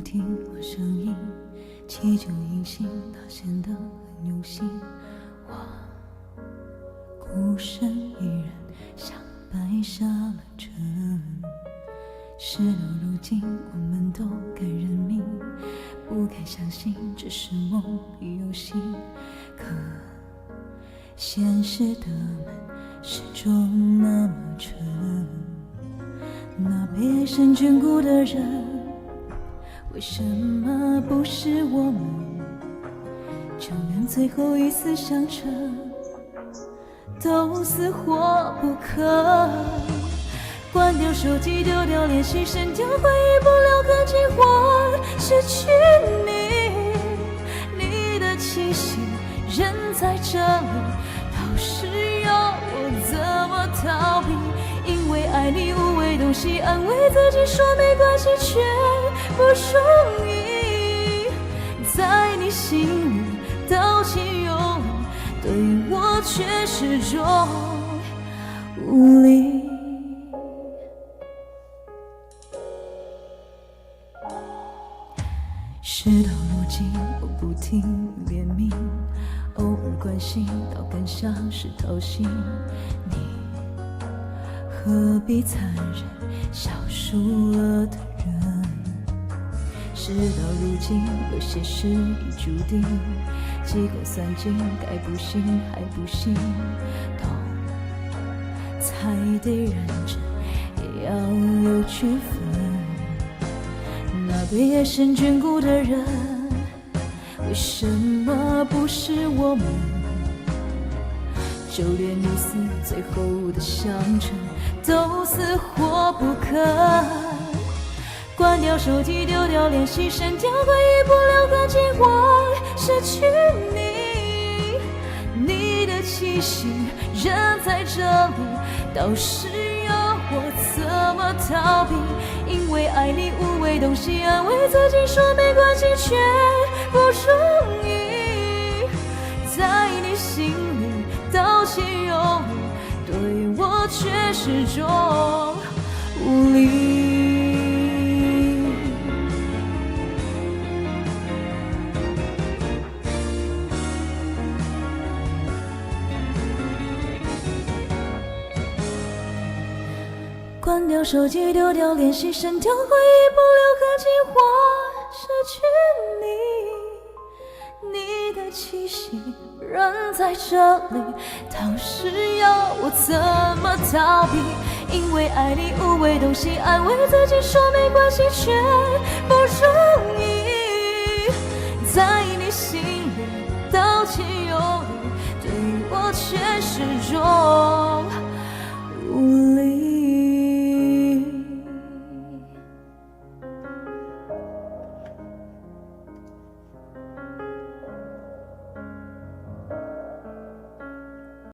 听我声音，祈求隐形，它显得很用心。我孤身一人，像摆下了阵。事到如今，我们都该认命，不该相信只是梦里游戏。可现实的门始终那么沉，那被爱深眷顾的人，为什么不是我们？就连最后一丝相衬都死活不可。关掉手机，丢掉联系，删掉回忆，不留痕迹，或失去你的气息，人在这里，到时要我怎么逃避？因为爱你无谓东西，安慰自己说没关系，却不容易。在你心里倒进有理，对我却始终无力。事到如今，我不停怜悯，偶尔关心，倒更像是讨喜。你何必残忍笑输了的人？事到如今，有些事已注定，几口算尽，该不信还不信，懂才得认真，也要有区分。那被爱深眷顾的人，为什么不是我们？就连你死最后的相衬都死活不可。关掉手机，丢掉联系，删掉回忆，不留痕迹，我失去你的气息，人在这里，到时要我怎么逃避？因为爱你无谓东西，安慰自己说没关系，却不容易。在你心里倒进有理，对我却始终无力。关掉手机，丢掉联系，删掉回忆，不留痕迹，或失去你的气息，人在这里，到时要我怎么逃避？因为爱你无谓东西，安慰自己说没关系，却不容易。在你心里倒进有理，对我却始终无力。